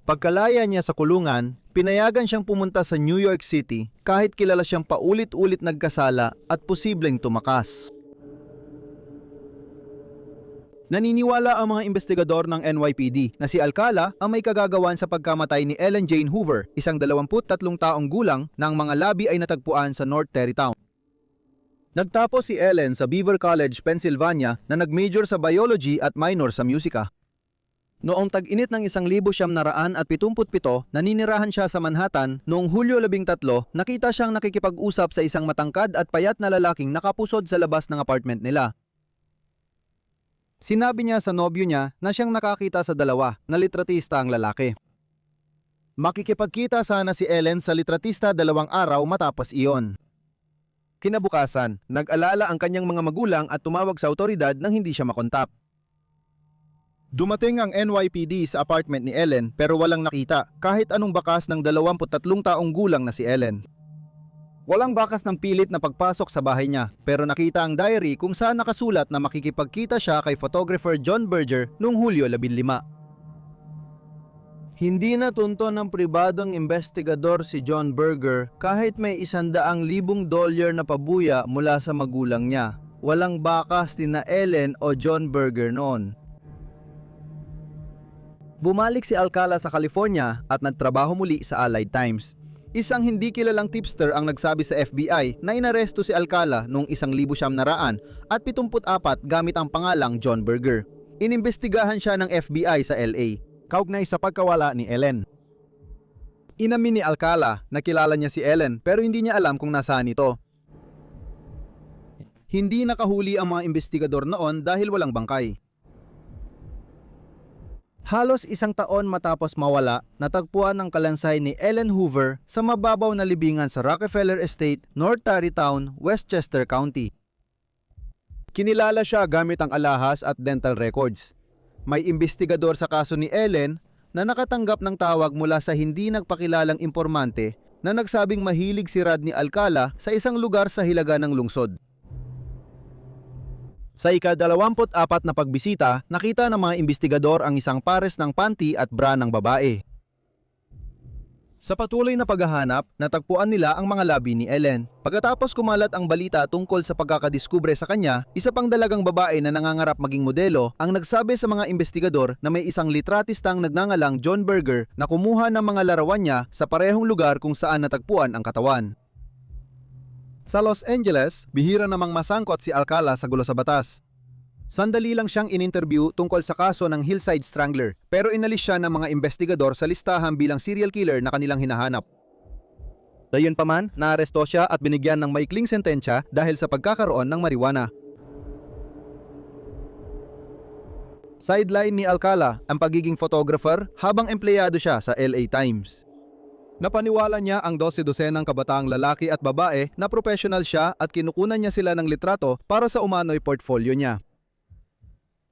Pagkalaya niya sa kulungan, pinayagan siyang pumunta sa New York City kahit kilala siyang paulit-ulit nagkasala at posibleng tumakas. Naniniwala ang mga investigador ng NYPD na si Alcala ang may kagagawan sa pagkamatay ni Ellen Jane Hoover, isang 23 taong gulang na ang mga labi ay natagpuan sa North Tarrytown. Nagtapos si Ellen sa Beaver College, Pennsylvania na nag-major sa biology at minor sa musika. Noong tag-init ng 1977, naninirahan siya sa Manhattan. Noong Hulyo 13, nakita siyang nakikipag-usap sa isang matangkad at payat na lalaking nakapusod sa labas ng apartment nila. Sinabi niya sa nobyo niya na siyang nakakita sa dalawa na litratista ang lalaki. Makikipagkita sana si Ellen sa litratista 2 araw matapos iyon. Kinabukasan, nag-alala ang kanyang mga magulang at tumawag sa awtoridad nang hindi siya makontak. Dumating ang NYPD sa apartment ni Ellen pero walang nakita kahit anong bakas ng 23 taong gulang na si Ellen. Walang bakas ng pilit na pagpasok sa bahay niya pero nakita ang diary kung saan nakasulat na makikipagkita siya kay photographer John Berger noong Hulyo 15. Hindi natunto ng pribadong investigador si John Berger kahit may $100,000 na pabuya mula sa magulang niya. Walang bakas na Ellen o John Berger noon. Bumalik si Alcala sa California at nagtrabaho muli sa Allied Times. Isang hindi kilalang tipster ang nagsabi sa FBI na inaresto si Alcala noong 1974 gamit ang pangalang John Berger. Inimbestigahan siya ng FBI sa LA, kaugnay sa pagkawala ni Ellen. Inamin ni Alcala na kilala niya si Ellen pero hindi niya alam kung nasaan ito. Hindi nakahuli ang mga investigador noon dahil walang bangkay. Halos 1 taon matapos mawala, natagpuan ng kalansay ni Ellen Hoover sa mababaw na libingan sa Rockefeller Estate, North Tarrytown, Westchester County. Kinilala siya gamit ang alahas at dental records. May investigador sa kaso ni Ellen na nakatanggap ng tawag mula sa hindi nagpakilalang impormante na nagsabing mahilig si Rodney Alcala sa isang lugar sa hilaga ng lungsod. Sa ika-24 na pagbisita, nakita ng mga investigador ang isang pares ng panty at bra ng babae. Sa patuloy na paghahanap, natagpuan nila ang mga labi ni Ellen. Pagkatapos kumalat ang balita tungkol sa pagkakadiskubre sa kanya, isa pang dalagang babae na nangangarap maging modelo ang nagsabi sa mga investigador na may isang litratistang nagngangalang John Berger na kumuha ng mga larawan niya sa parehong lugar kung saan natagpuan ang katawan. Sa Los Angeles, bihira namang masangkot si Alcala sa gulo sa batas. Sandali lang siyang in-interview tungkol sa kaso ng Hillside Strangler pero inalis siya ng mga investigador sa listahan bilang serial killer na kanilang hinahanap. Gayunpaman, naaresto siya at binigyan ng maikling sentensya dahil sa pagkakaroon ng marijuana. Sideline ni Alcala ang pagiging photographer habang empleyado siya sa LA Times. Napaniwala niya ang 12-dosenang kabataang lalaki at babae na professional siya at kinukunan niya sila ng litrato para sa umano'y portfolio niya.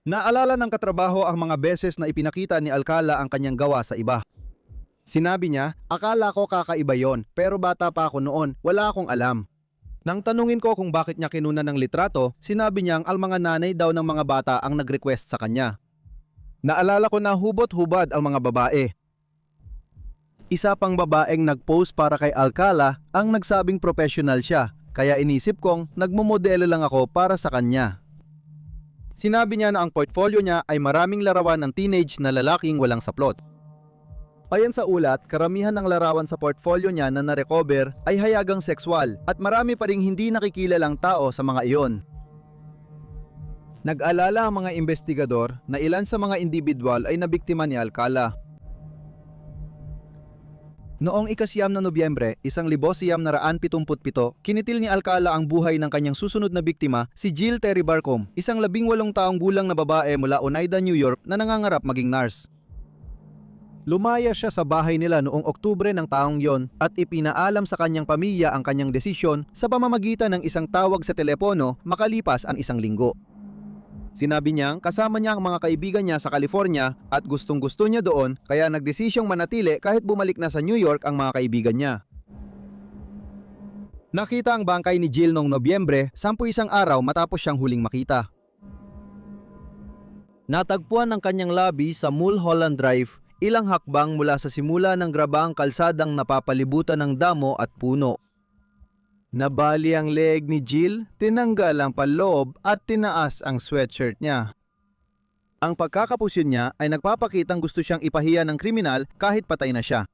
Naalala ng katrabaho ang mga beses na ipinakita ni Alcala ang kanyang gawa sa iba. Sinabi niya, akala ko kakaiba yon pero bata pa ako noon, wala akong alam. Nang tanungin ko kung bakit niya kinunan ng litrato, sinabi niyang ang mga nanay daw ng mga bata ang nag-request sa kanya. Naalala ko na hubot-hubad ang mga babae. Isa pang babaeng nag-post para kay Alcala ang nagsabing professional siya, kaya inisip kong nagmomodelo lang ako para sa kanya. Sinabi niya na ang portfolio niya ay maraming larawan ng teenage na lalaking walang saplot. Ayon sa ulat, karamihan ng larawan sa portfolio niya na narecover ay hayagang sexual at marami pa ring hindi nakikilalang tao sa mga iyon. Nag-alala ang mga investigador na ilan sa mga individual ay nabiktima ni Alcala. Noong ika-9 na Nobyembre, 1977, kinitil ni Alcala ang buhay ng kanyang susunod na biktima, si Jill Terry Barcombe, isang 18 taong gulang na babae mula Oneida, New York na nangangarap maging nurse. Lumaya siya sa bahay nila noong Oktubre ng taong yon at ipinaalam sa kanyang pamilya ang kanyang desisyon sa pamamagitan ng isang tawag sa telepono makalipas ang 1 linggo. Sinabi niyang kasama niya ang mga kaibigan niya sa California at gustong-gusto niya doon kaya nagdesisyong manatili kahit bumalik na sa New York ang mga kaibigan niya. Nakita ang bangkay ni Jill noong Nobyembre, 11 araw matapos siyang huling makita. Natagpuan ang kanyang labi sa Mulholland Drive, ilang hakbang mula sa simula ng grabang kalsadang napapalibutan ng damo at puno. Nabali ang leeg ni Jill, tinanggal ang paloob at tinaas ang sweatshirt niya. Ang pagkakapusyon niya ay nagpapakitang gusto siyang ipahiya ng kriminal kahit patay na siya.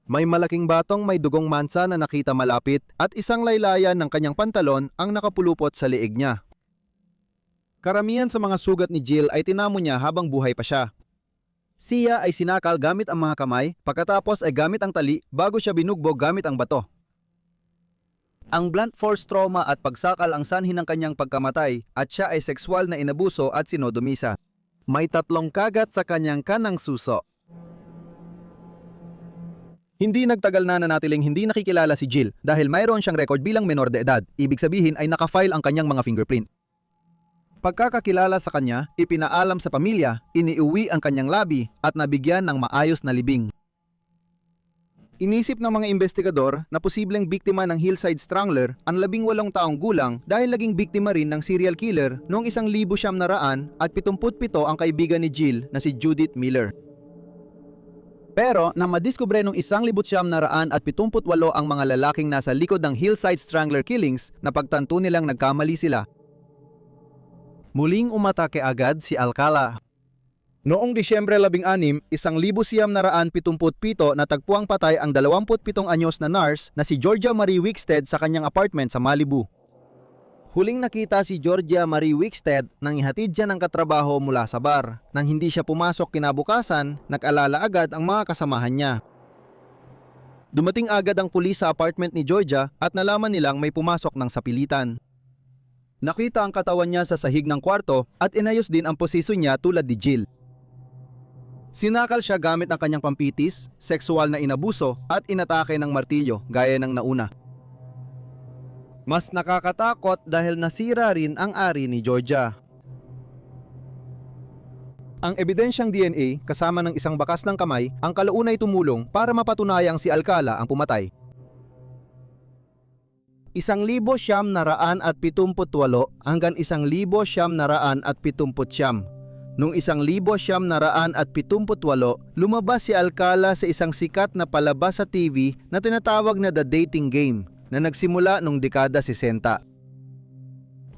May malaking batong may dugong mansa na nakita malapit at isang laylayan ng kanyang pantalon ang nakapulupot sa leeg niya. Karamihan sa mga sugat ni Jill ay tinamo niya habang buhay pa siya. Siya ay sinakal gamit ang mga kamay, pagkatapos ay gamit ang tali bago siya binugbog gamit ang bato. Ang blunt force trauma at pagsakal ang sanhi ng kanyang pagkamatay at siya ay sexual na inabuso at sinodomisa. May 3 kagat sa kanyang kanang suso. Hindi nagtagal na nanatiling hindi nakikilala si Jill dahil mayroon siyang record bilang menor de edad, ibig sabihin ay nakafile ang kanyang mga fingerprint. pagkakakilala sa kanya, ipinaalam sa pamilya, iniuwi ang kanyang labi at nabigyan ng maayos na libing. Inisip ng mga investigador na posibleng biktima ng Hillside Strangler ang 18 taong gulang dahil naging biktima rin ng serial killer noong 1977 ang kaibigan ni Jill na si Judith Miller. Pero nang madiskubre noong 1978 ang mga lalaking nasa likod ng Hillside Strangler killings, napagtanto nilang nagkamali sila. Muling umatake agad si Alcala. Noong Disyembre 16, 1977 natagpuang patay ang 27 anyos na nurse na si Georgia Marie Wickstead sa kanyang apartment sa Malibu. Huling nakita si Georgia Marie Wickstead nang ihatid siya ng katrabaho mula sa bar. Nang hindi siya pumasok kinabukasan, nag-alala agad ang mga kasamahan niya. Dumating agad ang pulis sa apartment ni Georgia at nalaman nilang may pumasok ng sapilitan. Nakita ang katawan niya sa sahig ng kwarto at inayos din ang posisyon niya tulad ni Jill. Sinakal siya gamit ang kanyang pampitis, sexual na inabuso at inatake ng martilyo gaya ng nauna. Mas nakakatakot dahil nasira rin ang ari ni Georgia. Ang ebidensyang DNA kasama ng isang bakas ng kamay ang kalaunay tumulong para mapatunayang si Alcala ang pumatay. 1978 hanggang 1979. Noong 1978, lumabas si Alcala sa isang sikat na palabas sa TV na tinatawag na The Dating Game na nagsimula noong dekada 60.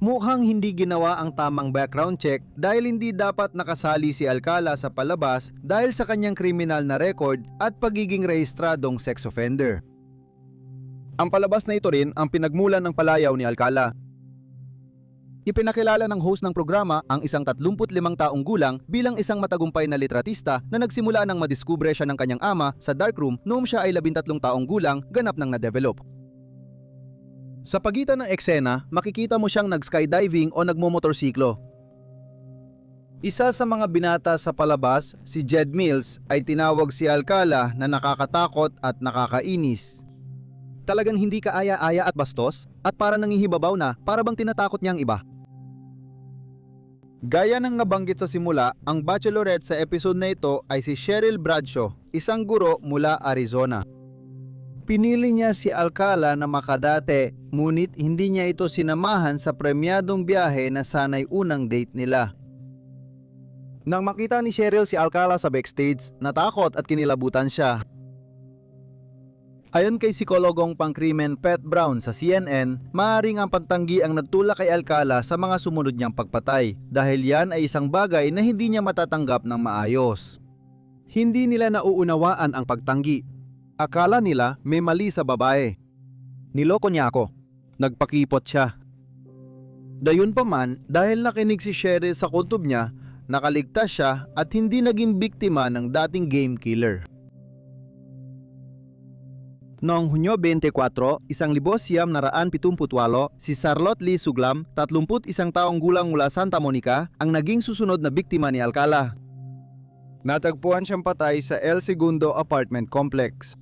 Mukhang hindi ginawa ang tamang background check dahil hindi dapat nakasali si Alcala sa palabas dahil sa kanyang kriminal na record at pagiging rehistradong sex offender. Ang palabas na ito rin ang pinagmulan ng palayaw ni Alcala. Ipinakilala ng host ng programa ang isang 35 taong gulang bilang isang matagumpay na litratista na nagsimula nang madiskubre siya ng kanyang ama sa darkroom noong siya ay 13 taong gulang, ganap nang na-develop. Sa pagitan ng eksena, makikita mo siyang nag-skydiving o nagmomotorsiklo. Isa sa mga binata sa palabas, si Jed Mills, ay tinawag si Alcala na nakakatakot at nakakainis. Talagang hindi kaaya-aya at bastos at parang nangihibabaw na para bang tinatakot niya ang iba. Gaya ng nabanggit sa simula, ang bachelorette sa episode na ito ay si Cheryl Bradshaw, isang guro mula Arizona. Pinili niya si Alcala na makadate, ngunit hindi niya ito sinamahan sa premyadong biyahe na sanay unang date nila. Nang makita ni Cheryl si Alcala sa backstage, natakot at kinilabutan siya. Ayon kay psikologong pangkrimen Pat Brown sa CNN, maaaring ang pagtanggi ang nagtulak kay Alcala sa mga sumunod niyang pagpatay dahil yan ay isang bagay na hindi niya matatanggap ng maayos. Hindi nila nauunawaan ang pagtanggi. Akala nila may mali sa babae. Niloko niya ako. Nagpakipot siya. Dayunpaman, dahil nakinig si Cheryl sa kutob niya, nakaligtas siya at hindi naging biktima ng dating game killer. Noong Hunyo 24, 1978, si Charlotte Lee Suglam, 31 taong gulang mula Santa Monica, ang naging susunod na biktima ni Alcala. Natagpuan siyang patay sa El Segundo Apartment Complex.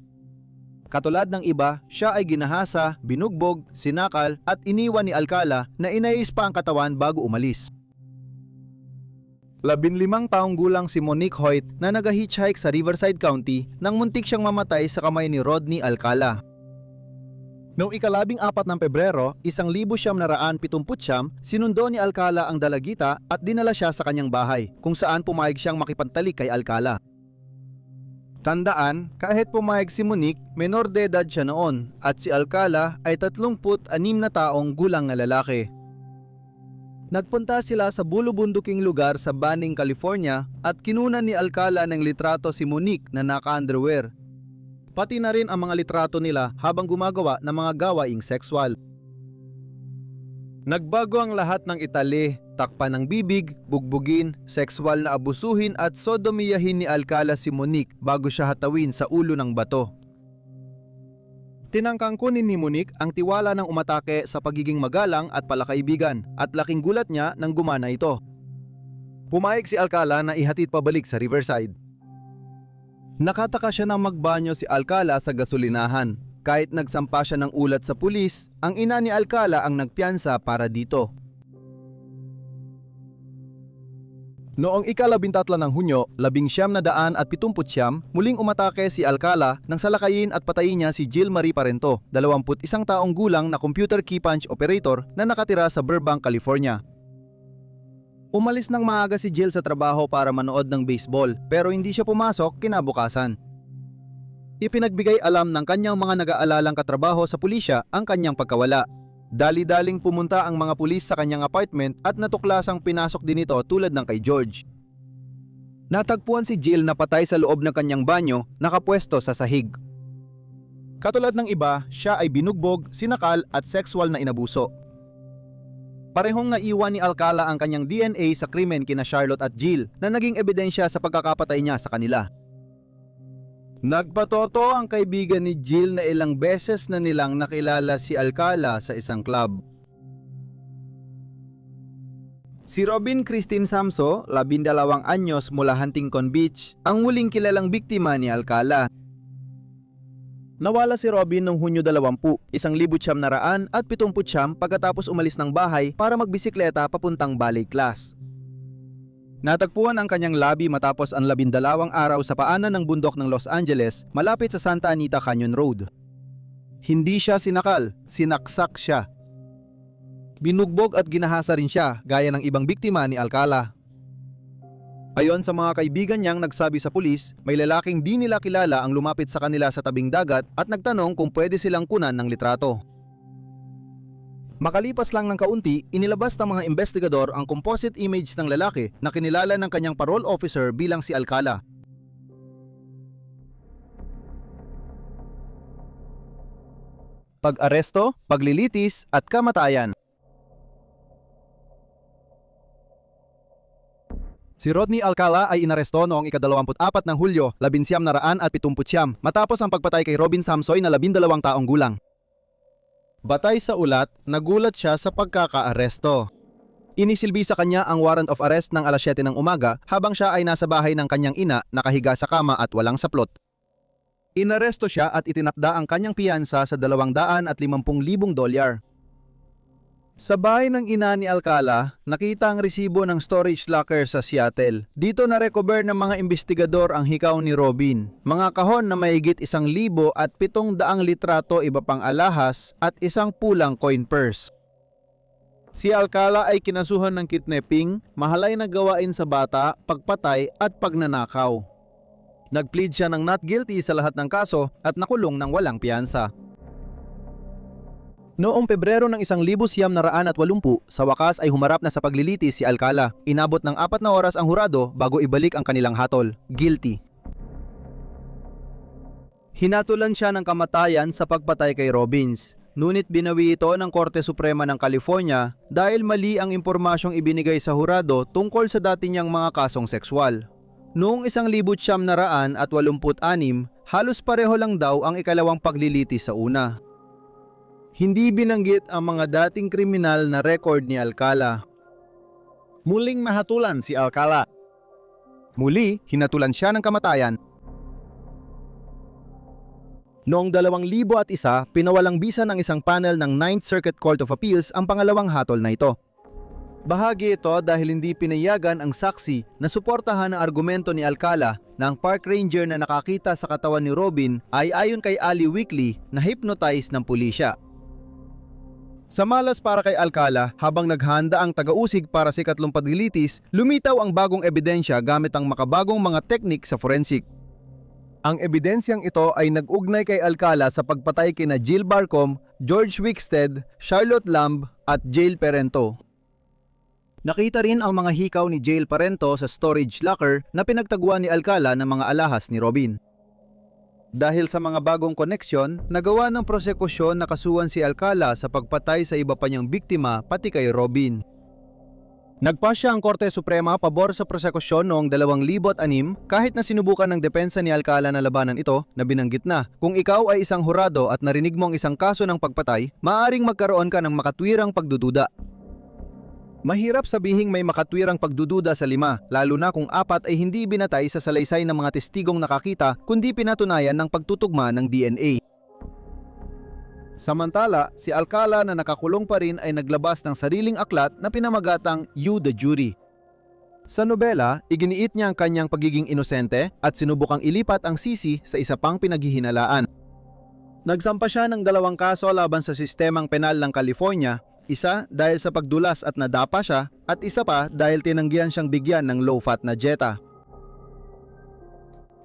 Katulad ng iba, siya ay ginahasa, binugbog, sinakal at iniwan ni Alcala na inayos pa ang katawan bago umalis. 15 taong gulang si Monique Hoyt na nag-hitchhike sa Riverside County nang muntik siyang mamatay sa kamay ni Rodney Alcala. Noong ika-14 ng Pebrero, 1979, sinundo ni Alcala ang dalagita at dinala siya sa kanyang bahay kung saan pumayag siyang makipagtalik kay Alcala. Tandaan, kahit pumayag si Monique, menor de edad siya noon at si Alcala ay 36 na taong gulang na lalaki. Nagpunta sila sa bulubunduking lugar sa Banning, California at kinunan ni Alcala ng litrato si Monique na naka-underwear. Pati na rin ang mga litrato nila habang gumagawa ng mga gawaing sexual. Nagbago ang lahat ng Itali, takpan ng bibig, bugbugin, sexual na abusuhin at sodomiyahin ni Alcala si Monique bago siya hatawin sa ulo ng bato. Tinangkang kunin ni Monique ang tiwala ng umatake sa pagiging magalang at palakaibigan at laking gulat niya nang gumana ito. Pumayag si Alcala na ihatid pabalik sa Riverside. Nakataka siya nang magbanyo si Alcala sa gasolinahan. Kahit nagsampa siya ng ulat sa pulis, ang ina ni Alcala ang nagpiyansa para dito. Noong ika-13 ng Hunyo, 1979, muling umatake si Alcala nang salakayin at patayin niya si Jill Marie Parento, 21 taong gulang na computer key punch operator na nakatira sa Burbank, California. Umalis ng maaga si Jill sa trabaho para manood ng baseball pero hindi siya pumasok kinabukasan. Ipinagbigay alam ng kanyang mga nag-aalalang katrabaho sa pulisya ang kanyang pagkawala. Dali-daling pumunta ang mga pulis sa kanyang apartment at natuklasang pinasok din ito tulad ng kay George. Natagpuan si Jill na patay sa loob ng kanyang banyo, nakapwesto sa sahig. Katulad ng iba, siya ay binugbog, sinakal at sexual na inabuso. Parehong naiwan ni Alcala ang kanyang DNA sa krimen kina Charlotte at Jill na naging ebidensya sa pagkakapatay niya sa kanila. Nagpatoto ang kaibigan ni Jill na ilang beses na nilang nakilala si Alcala sa isang club. Si Robin Christine Samso, 12 anyos mula Huntington Beach, ang huling kilalang biktima ni Alcala. Nawala si Robin noong Hunyo 20, 1979 pagkatapos umalis ng bahay para magbisikleta papuntang ballet class. Natagpuan ang kanyang labi matapos ang 12 araw sa paanan ng bundok ng Los Angeles malapit sa Santa Anita Canyon Road. Hindi siya sinakal, sinaksak siya. Binugbog at ginahasa rin siya gaya ng ibang biktima ni Alcala. Ayon sa mga kaibigan niyang nagsabi sa pulis, may lalaking di nila kilala ang lumapit sa kanila sa tabing dagat at nagtanong kung pwede silang kunan ng litrato. Makalipas lang ng kaunti, inilabas ng mga investigador ang composite image ng lalaki na kinilala ng kanyang parole officer bilang si Alcala. Pag-aresto, paglilitis at kamatayan. Si Rodney Alcala ay inaresto noong ika-24 ng Hulyo, 1979 matapos ang pagpatay kay Robin Samsoy na 12 taong gulang. Batay sa ulat, nagulat siya sa pagkakaaresto. Inisilbi sa kanya ang warrant of arrest ng alas 7 ng umaga habang siya ay nasa bahay ng kanyang ina, nakahiga sa kama at walang saplot. Inaresto siya at itinakda ang kanyang piyansa sa $250,000. Sa bahay ng ina ni Alcala, nakita ang resibo ng storage locker sa Seattle. Dito na-recover ng mga investigador ang hikaw ni Robin. Mga kahon na mahigit 1,000 at 700 litrato iba pang alahas at isang pulang coin purse. Si Alcala ay kinasuhan ng kidnapping, mahalay na gawain sa bata, pagpatay at pagnanakaw. Nag-plead siya ng not guilty sa lahat ng kaso at nakulong ng walang piyansa. Noong Pebrero ng 1980, sa wakas ay humarap na sa paglilitis si Alcala. Inabot ng 4 na oras ang hurado bago ibalik ang kanilang hatol. Guilty. Hinatulan siya ng kamatayan sa pagpatay kay Robbins. Ngunit binawi ito ng Korte Suprema ng California dahil mali ang impormasyong ibinigay sa hurado tungkol sa dati niyang mga kasong sexual. Noong 1986, halos pareho lang daw ang ikalawang paglilitis sa una. Hindi binanggit ang mga dating kriminal na record ni Alcala. Muling mahatulan si Alcala. Muli, hinatulan siya ng kamatayan. Noong 2001, pinawalang bisa ng isang panel ng 9th Circuit Court of Appeals ang pangalawang hatol na ito. Bahagi ito dahil hindi pinayagan ang saksi na suportahan ang argumento ni Alcala na ang park ranger na nakakita sa katawan ni Robin ay ayon kay Ali Weekly na hypnotize ng pulisya. Sa malas para kay Alcala, habang naghanda ang taga-usig para sa ikatlong paglilitis, lumitaw ang bagong ebidensya gamit ang makabagong mga teknik sa forensic. Ang ebidensyang ito ay nag-ugnay kay Alcala sa pagpatay kina Jill Barcom, George Wickstead, Charlotte Lamb at Jill Parento. Nakita rin ang mga hikaw ni Jill Parento sa storage locker na pinagtaguan ni Alcala ng mga alahas ni Robin. Dahil sa mga bagong koneksyon, nagawa ng prosekusyon na kasuhan si Alcala sa pagpatay sa iba pa niyang biktima pati kay Robin. Nagpasya ang Korte Suprema pabor sa prosekusyon noong 2006 kahit na sinubukan ng depensa ni Alcala na labanan ito na binanggit na kung ikaw ay isang hurado at narinig mo ang isang kaso ng pagpatay, maaaring magkaroon ka ng makatwirang pagdududa. Mahirap sabihing may makatwirang pagdududa sa 5, lalo na kung 4 ay hindi binatay sa salaysay ng mga testigong nakakita kundi pinatunayan ng pagtutugma ng DNA. Samantala, si Alcala na nakakulong pa rin ay naglabas ng sariling aklat na pinamagatang You the Jury. Sa nobela, iginiit niya ang kanyang pagiging inosente at sinubukang ilipat ang sisi sa isa pang pinaghihinalaan. Nagsampa siya ng 2 kaso laban sa sistemang penal ng California, isa dahil sa pagdulas at nadapa siya at isa pa dahil tinanggihan siyang bigyan ng low-fat na dieta.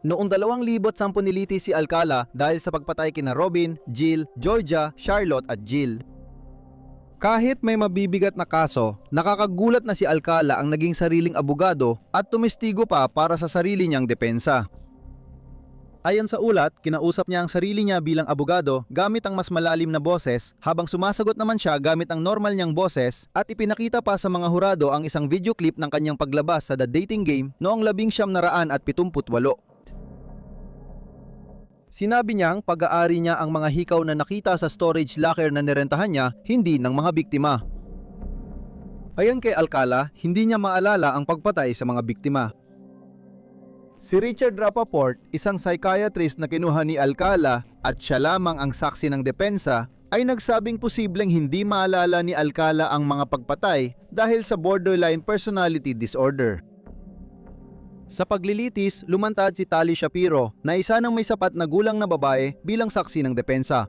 Noong 2010 nilitis si Alcala dahil sa pagpatay kina Robin, Jill, Georgia, Charlotte at Jill. Kahit may mabibigat na kaso, nakakagulat na si Alcala ang naging sariling abogado at tumestigo pa para sa sarili niyang depensa. Ayon sa ulat, kinausap niya ang sarili niya bilang abogado gamit ang mas malalim na boses habang sumasagot naman siya gamit ang normal niyang boses at ipinakita pa sa mga hurado ang isang video clip ng kanyang paglabas sa The Dating Game noong 1978. Sinabi niyang pag-aari niya ang mga hikaw na nakita sa storage locker na nirentahan niya, hindi ng mga biktima. Ayon kay Alcala, hindi niya maalala ang pagpatay sa mga biktima. Si Richard Rappaport, isang psychiatrist na kinuha ni Alcala at siya lamang ang saksi ng depensa, ay nagsabing posibleng hindi maalala ni Alcala ang mga pagpatay dahil sa borderline personality disorder. Sa paglilitis, lumantad si Tali Shapiro na isa ng may sapat na gulang na babae bilang saksi ng depensa.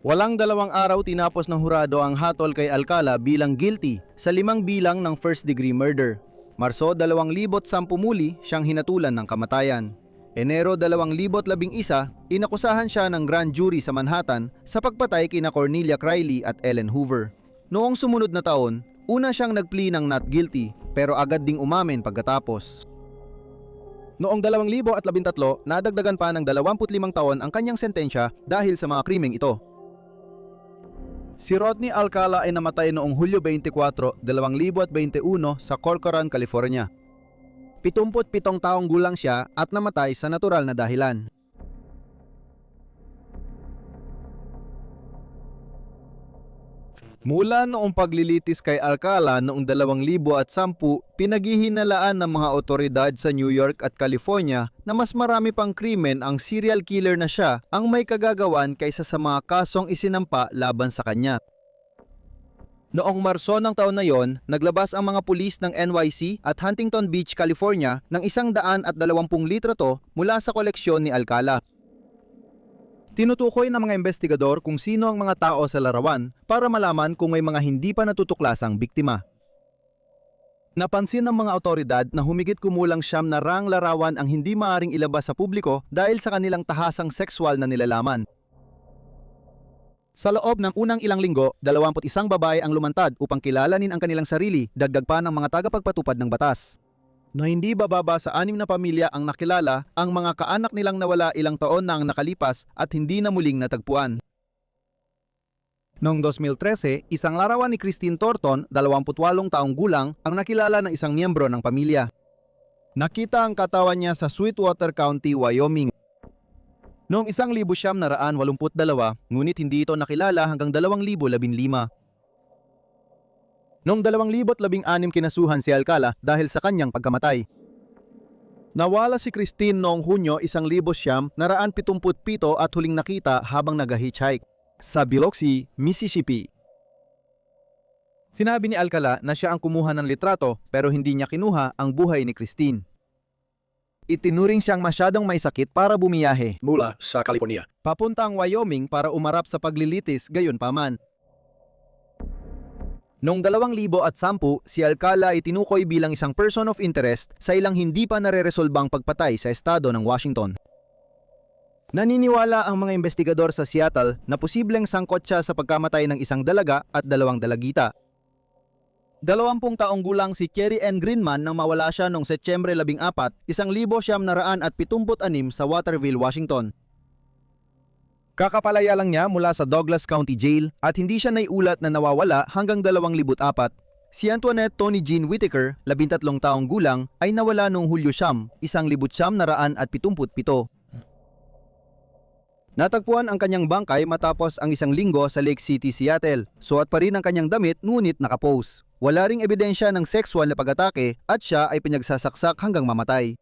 Walang 2 araw tinapos ng hurado ang hatol kay Alcala bilang guilty sa 5 bilang ng first-degree murder. Marso 2010 muli siyang hinatulan ng kamatayan. Enero 2011, inakusahan siya ng grand jury sa Manhattan sa pagpatay kina Cornelia Crilley at Ellen Hoover. Noong sumunod na taon, una siyang nag-plea ng not guilty pero agad ding umamin pagkatapos. Noong 2013, nadagdagan pa ng 25 taon ang kanyang sentensya dahil sa mga krimeng ito. Si Rodney Alcala ay namatay noong Hulyo 24, 2021 sa Corcoran, California. 77 taong gulang siya at namatay sa natural na dahilan. Mula noong paglilitis kay Alcala noong 2010, pinaghihinalaan ng mga otoridad sa New York at California na mas marami pang krimen ang serial killer na siya ang may kagagawan kaysa sa mga kasong isinampa laban sa kanya. Noong Marso ng taon na yon, naglabas ang mga pulis ng NYC at Huntington Beach, California ng 120 litrato mula sa koleksyon ni Alcala. Tinutukoy ng mga investigador kung sino ang mga tao sa larawan para malaman kung may mga hindi pa natutuklasang biktima. Napansin ng mga otoridad na humigit kumulang 9 na larawan ang hindi maaring ilabas sa publiko dahil sa kanilang tahasang sexual na nilalaman. Sa loob ng unang ilang linggo, 21 babae ang lumantad upang kilalanin ang kanilang sarili, dagdag pa ng mga tagapagpatupad ng batas. Na hindi bababa sa 6 na pamilya ang nakilala, ang mga kaanak nilang nawala ilang taon na ang nakalipas at hindi na muling natagpuan. Noong 2013, isang larawan ni Christine Thornton, 28 taong gulang, ang nakilala ng isang miyembro ng pamilya. Nakita ang katawan niya sa Sweetwater County, Wyoming. Noong 1982, ngunit hindi ito nakilala hanggang 2015. Noong 2016 kinasuhan si Alcala dahil sa kanyang pagkamatay. Nawala si Christine noong Hunyo 1977 at huling nakita habang nag-hitchhike sa Biloxi, Mississippi. Sinabi ni Alcala na siya ang kumuha ng litrato pero hindi niya kinuha ang buhay ni Christine. Itinuring siyang masyadong may sakit para bumiyahe Mula sa California. papuntang Wyoming para umarap sa paglilitis gayunpaman. Noong 2010, si Alcala ay tinukoy bilang isang person of interest sa ilang hindi pa nareresolbang pagpatay sa estado ng Washington. Naniniwala ang mga investigador sa Seattle na posibleng sangkot siya sa pagkamatay ng isang dalaga at 2 dalagita. 20 taong gulang si Kerry N. Greenman nang mawala siya noong Setyembre 14, 1976 sa Waterville, Washington. Kakapalaya lang niya mula sa Douglas County Jail at hindi siya naiulat na nawawala hanggang 2004. Si Antoinette Tony Jean Whitaker, 13 taong gulang, ay nawala noong Hulyo 1977. Natagpuan ang kanyang bangkay matapos ang isang linggo sa Lake City, Seattle. Suot pa rin ang kanyang damit ngunit nakapose. Wala ring ebidensya ng sexual na pag-atake at siya ay pinagsasaksak hanggang mamatay.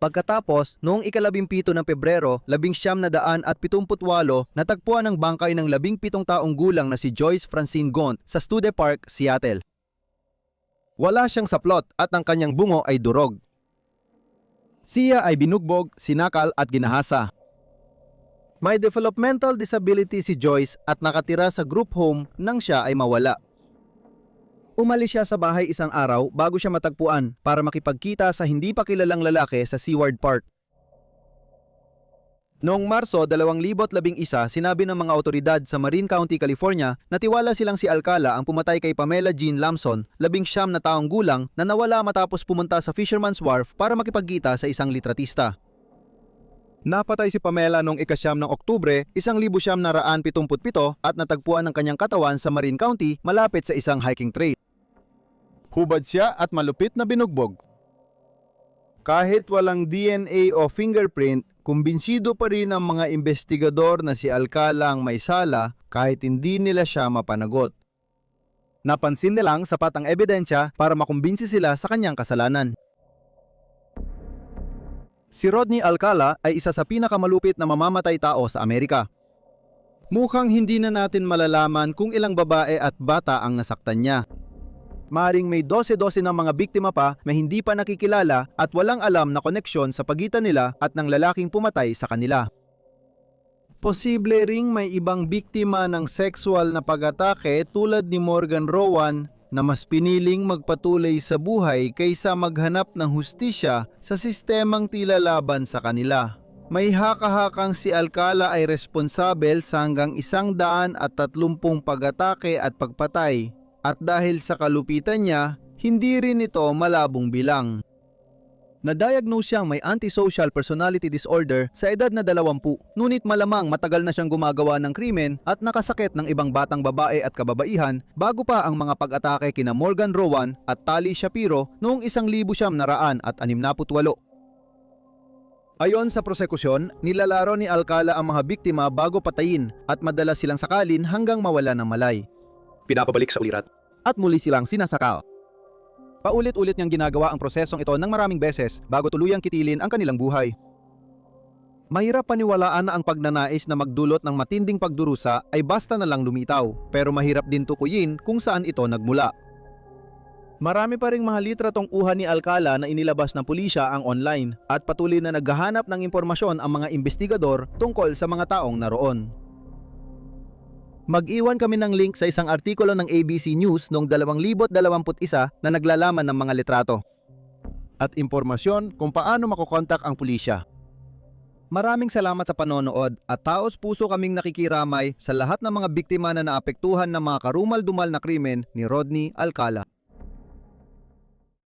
Pagkatapos, noong ika-17 ng Pebrero, 1978, natagpuan ang bangkay ng 17 taong gulang na si Joyce Francine Gaunt sa Stude Park, Seattle. Wala siyang saplot at ang kanyang bungo ay durog. Siya ay binugbog, sinakal at ginahasa. May developmental disability si Joyce at nakatira sa group home nang siya ay mawala. Umalis siya sa bahay isang araw bago siya matagpuan para makipagkita sa hindi pa kilalang lalaki sa Seward Park. Noong Marso 2011, sinabi ng mga otoridad sa Marin County, California na tiwala silang si Alcala ang pumatay kay Pamela Jean Lamson, 19 na taong gulang na nawala matapos pumunta sa Fisherman's Wharf para makipagkita sa isang litratista. Napatay si Pamela noong ika-9 ng Oktubre, 1977 at natagpuan ng kanyang katawan sa Marin County malapit sa isang hiking trail. Hubad siya at malupit na binugbog. Kahit walang DNA o fingerprint, kumbinsido pa rin ang mga investigador na si Alcala ang may sala kahit hindi nila siya mapanagot. Napansin nilang sapat ang ebidensya para makumbinsi sila sa kanyang kasalanan. Si Rodney Alcala ay isa sa pinakamalupit na mamamatay tao sa Amerika. Mukhang hindi na natin malalaman kung ilang babae at bata ang nasaktan niya. Maring may 12 ng mga biktima pa na hindi pa nakikilala at walang alam na koneksyon sa pagitan nila at ng lalaking pumatay sa kanila. Posible ring may ibang biktima ng sexual na pag-atake tulad ni Morgan Rowan na mas piniling magpatuloy sa buhay kaysa maghanap ng hustisya sa sistemang tila laban sa kanila. May haka-hakang si Alcala ay responsabel sa hanggang 130 pag-atake at pagpatay. At dahil sa kalupitan niya, hindi rin ito malabong bilang. Na-diagnose siyang may antisocial personality disorder sa edad na 20, ngunit malamang matagal na siyang gumagawa ng krimen at nakasakit ng ibang batang babae at kababaihan bago pa ang mga pag-atake kina Morgan Rowan at Tali Shapiro noong 1968. Ayon sa prosekusyon, nilalaro ni Alcala ang mga biktima bago patayin at madalas silang sakalin hanggang mawala ng malay. Pinapabalik sa ulirat. At muli silang sinasakal. Paulit-ulit niyang ginagawa ang prosesong ito ng maraming beses bago tuluyang kitilin ang kanilang buhay. Mahirap paniwalaan na ang pagnanais na magdulot ng matinding pagdurusa ay basta na lang lumitaw, pero mahirap din tukuyin kung saan ito nagmula. Marami pa ring mga litratong uha ni Alcala na inilabas ng pulisya ang online at patuloy na naghahanap ng impormasyon ang mga investigador tungkol sa mga taong naroon. Mag-iwan kami ng link sa isang artikulo ng ABC News noong 2021 na naglalaman ng mga litrato at impormasyon kung paano makokontak ang pulisya. Maraming salamat sa panonood at taos puso kaming nakikiramay sa lahat ng mga biktima na naapektuhan ng mga karumal-dumal na krimen ni Rodney Alcala.